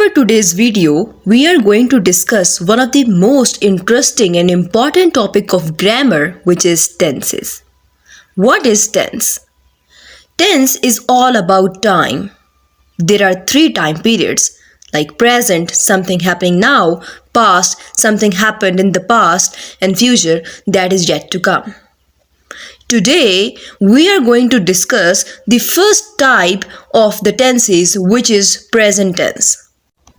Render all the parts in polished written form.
for today's video, we are going to discuss one of the most interesting and important topic of grammar, which is tenses. What is tense? Tense is all about time. There are 3 time periods like present, something happening now, past, something happened in the past, and future, that is yet to come. Today, we are going to discuss the first type of the tenses, which is present tense.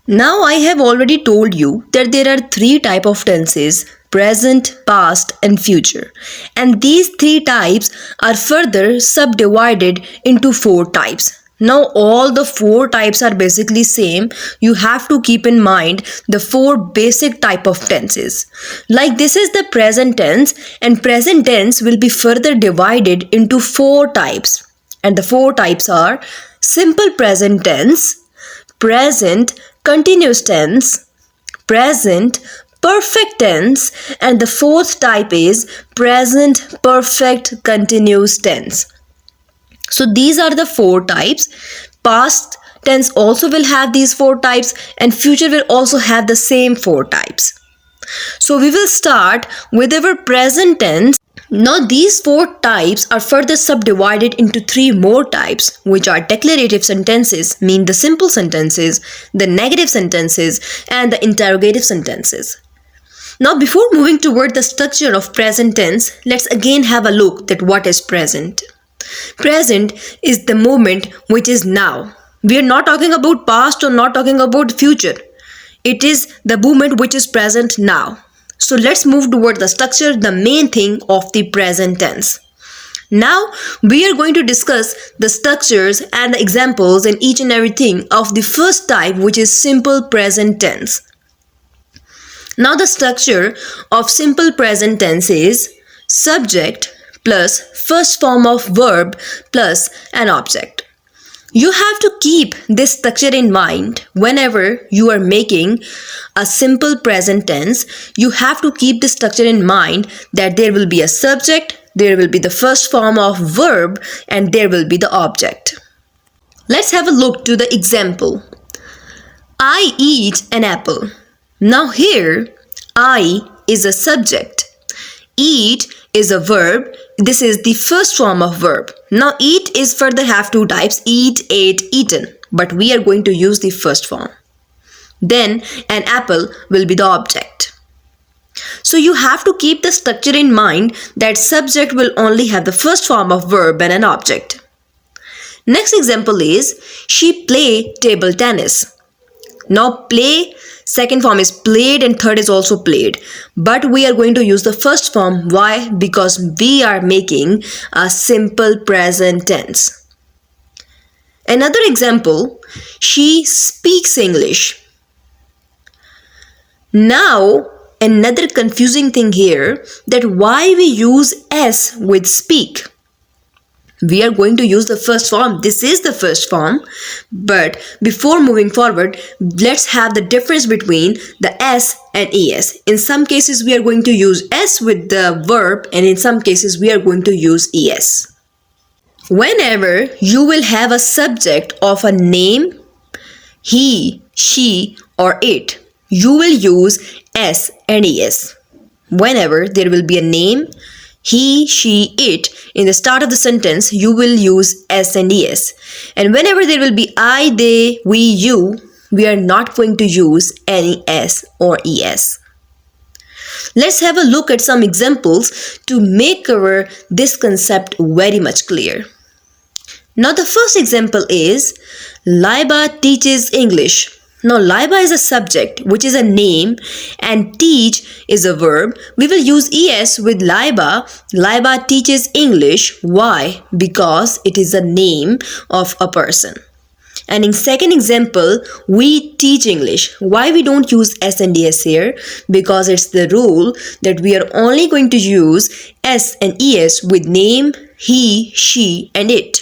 Now, I have already told you that there are 3 types of tenses: present, past, and future. And these 3 types are further subdivided into 4 types. Now, all the 4 types are basically same. You have to keep in mind the 4 basic type of tenses. Like this is the present tense, and present tense will be further divided into 4 types. And the 4 types are simple present tense, present continuous tense, present perfect tense, and the 4th type is present perfect continuous tense. So these are the 4 types. Past tense also will have these 4 types, and future will also have the same 4 types. So we will start with our present tense. Now these 4 types are further subdivided into 3 more types, which are declarative sentences, mean the simple sentences, the negative sentences, and the interrogative sentences. Now before moving toward the structure of present tense, let's again have a look at what is present. Present is the moment which is now. We are not talking about past or not talking about future. It is the moment which is present now. So let's move toward the structure, the main thing of the present tense. Now we are going to discuss the structures and the examples and each and everything of the first type, which is simple present tense. Now the structure of simple present tense is subject plus first form of verb plus an object. You have to keep this structure in mind whenever you are making a simple present tense. You have to keep this structure in mind that there will be a subject, there will be the first form of verb, and there will be the object. Let's have a look to the example. I eat an apple. Now here, I is a subject. Eat is a verb. This is the first form of verb. Now eat is further have 2 types: eat, ate, eaten. But we are going to use the first form. Then an apple will be the object. So you have to keep the structure in mind that subject will only have the first form of verb and an object. Next example is she play table tennis. Now play, second form is played and third is also played. But we are going to use the first form. Why? Because we are making a simple present tense. Another example, she speaks English. Now another confusing thing here, that why we use S with speak. We are going to use the first form. This is the first form. But before moving forward, let's have the difference between the S and ES. In some cases, we are going to use S with the verb, and in some cases, we are going to use ES. Whenever you will have a subject of a name, he, she, or it, you will use S and ES. Whenever there will be a name, he, she, it, in the start of the sentence, you will use S and ES. And whenever there will be I, they, we, you, we are not going to use any S or ES. Let's have a look at some examples to make this concept very much clear. Now the first example is Laiba teaches English. Now Laiba is a subject, which is a name, and teach is a verb. We will use ES with Laiba. Laiba teaches English. Why? Because it is a name of a person. And in second example, we teach English. Why we don't use S and ES here? Because it's the rule that we are only going to use S and ES with name, he, she, and it.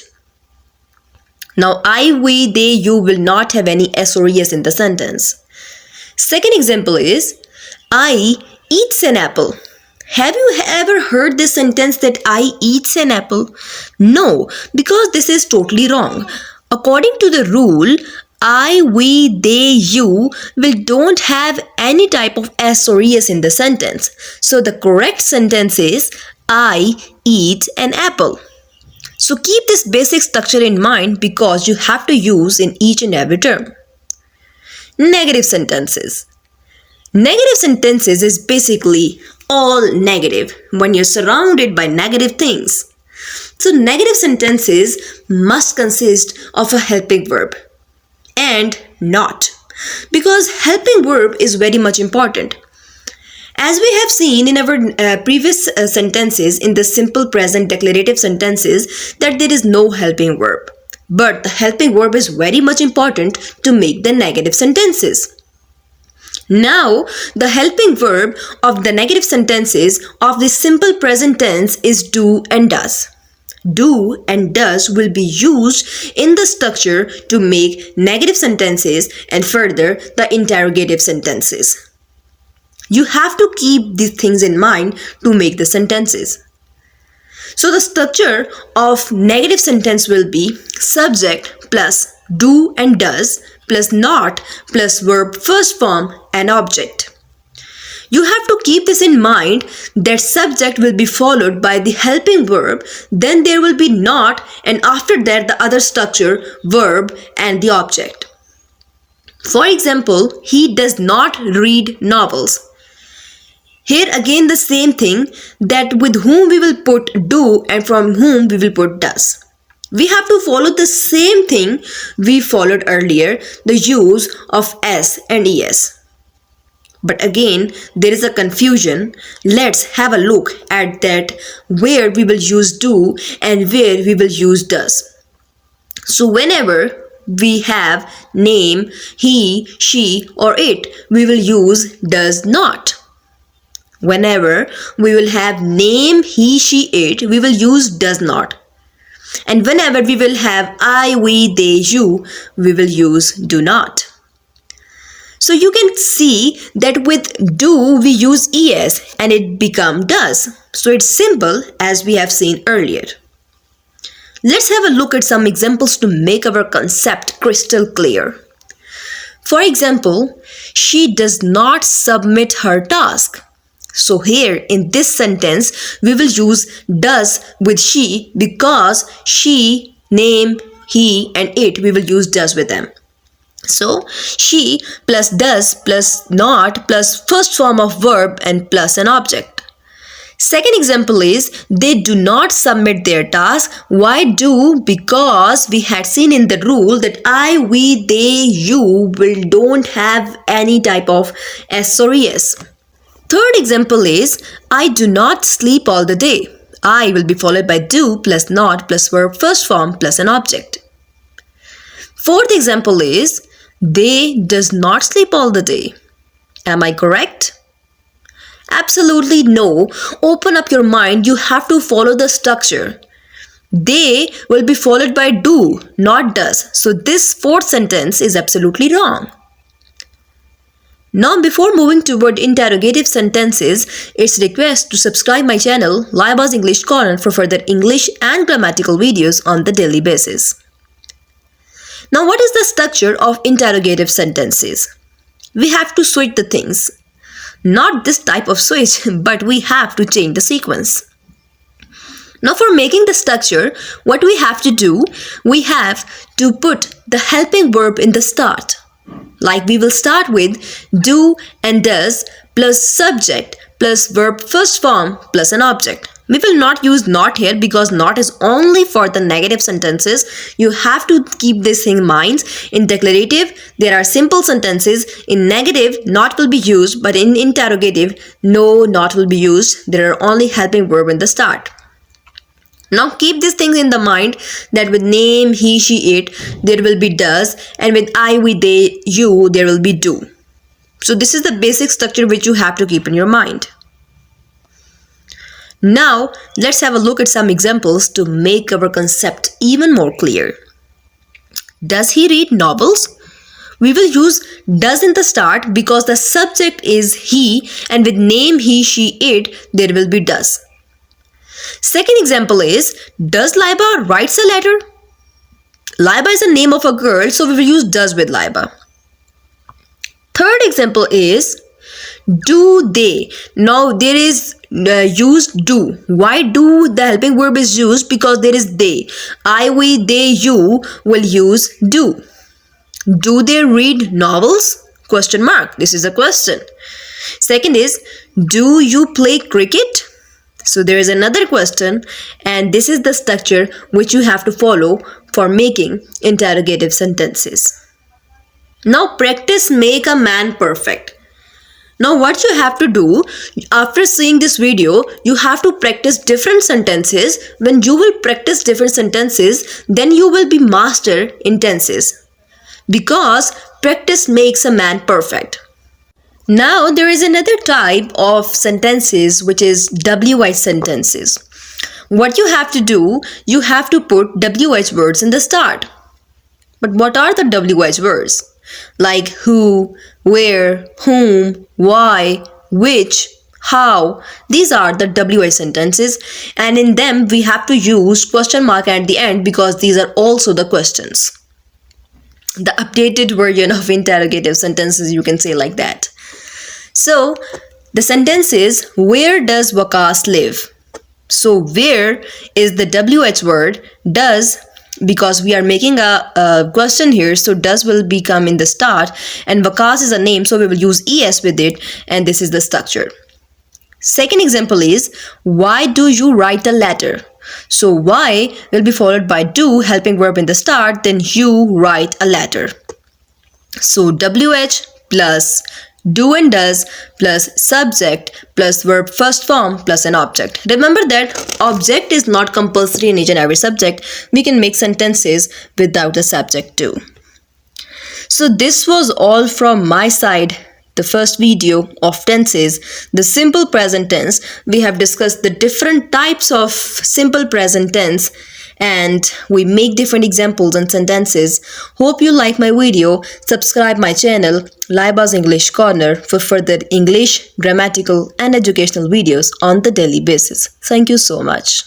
Now, I, we, they, you will not have any S or ES in the sentence. Second example is, I eats an apple. Have you ever heard this sentence that I eats an apple? No, because this is totally wrong. According to the rule, I, we, they, you will don't have any type of S or ES in the sentence. So the correct sentence is I eat an apple. So keep this basic structure in mind because you have to use in each and every term. Negative sentences. Negative sentences is basically all negative when you're surrounded by negative things. So negative sentences must consist of a helping verb and not, because helping verb is very much important. As we have seen in our previous sentences in the simple present declarative sentences that there is no helping verb. But the helping verb is very much important to make the negative sentences. Now, the helping verb of the negative sentences of the simple present tense is do and does. Do and does will be used in the structure to make negative sentences and further the interrogative sentences. You have to keep these things in mind to make the sentences. So the structure of negative sentence will be subject plus do and does plus not plus verb first form and object. You have to keep this in mind that subject will be followed by the helping verb, then there will be not, and after that the other structure, verb and the object. For example, he does not read novels. Here again the same thing, that with whom we will put do and from whom we will put does. We have to follow the same thing we followed earlier, the use of S and ES. But again, there is a confusion. Let's have a look at that, where we will use do and where we will use does. So whenever we have name, he, she or it, we will use does not. Whenever we will have name, he, she, it, we will use does not. And whenever we will have I, we, they, you, we will use do not. So you can see that with do we use es and it become does. So it's simple as we have seen earlier. Let's have a look at some examples to make our concept crystal clear. For example, she does not submit her task. So here in this sentence we will use does with she, because she, name, he and it, we will use does with them. So she plus does plus not plus first form of verb and plus an object. Second example is they do not submit their task. Why do? Because we had seen in the rule that I, we, they, you will don't have any type of S or ES. Third example is I do not sleep all the day. I will be followed by do plus not plus verb first form plus an object. Fourth example is they does not sleep all the day. Am I correct? Absolutely no. Open up your mind. You have to follow the structure. They will be followed by do, not does. So this fourth sentence is absolutely wrong. Now before moving toward interrogative sentences, it's request to subscribe my channel Laiba's English Corner for further English and grammatical videos on the daily basis. Now what is the structure of interrogative sentences? We have to switch the things. Not this type of switch, but we have to change the sequence. Now for making the structure, what we have to do, we have to put the helping verb in the start. Like we will start with do and does plus subject plus verb first form plus an object. We will not use not here because not is only for the negative sentences. You have to keep this thing in mind. In declarative, there are simple sentences. In negative, not will be used, but in interrogative, no, not will be used. There are only helping verb in the start. Now keep these things in the mind that with name, he, she, it, there will be does, and with I, we, they, you, there will be do. So this is the basic structure which you have to keep in your mind. Now, let's have a look at some examples to make our concept even more clear. Does he read novels? We will use does in the start because the subject is he, and with name, he, she, it, there will be does. Second example is, does Laiba writes a letter? Laiba is the name of a girl, so we will use does with Laiba. Third example is do they. Now there is used do. Why do the helping verb is used? Because there is they. I, we, they, you will use do. Do they read novels? Question mark. This is a question. Second is, do you play cricket? So there is another question, and this is the structure which you have to follow for making interrogative sentences. Now practice make a man perfect. Now what you have to do, after seeing this video, you have to practice different sentences. When you will practice different sentences, then you will be master in tenses. Because practice makes a man perfect. Now there is another type of sentences which is WH sentences. What you have to do, you have to put WH words in the start. But what are the WH words? Like who, where, whom, why, which, how. These are the WH sentences, and in them we have to use question mark at the end because these are also the questions. The updated version of interrogative sentences, you can say like that. So the sentence is, where does Waqas live? So where is the WH word, does, because we are making a question here, so does will become in the start, and Waqas is a name, so we will use es with it, and this is the structure. Second example is, why do you write a letter? So why will be followed by do, helping verb in the start, then you write a letter. So WH plus do and does plus subject plus verb first form plus an object. Remember that object is not compulsory in each and every subject. We can make sentences without the subject too. So this was all from my side. The first video of tenses, the simple present tense. We have discussed the different types of simple present tense and we make different examples and sentences. Hope you like my video. Subscribe my channel Laiba's English Corner for further English, grammatical and educational videos on the daily basis. Thank you so much.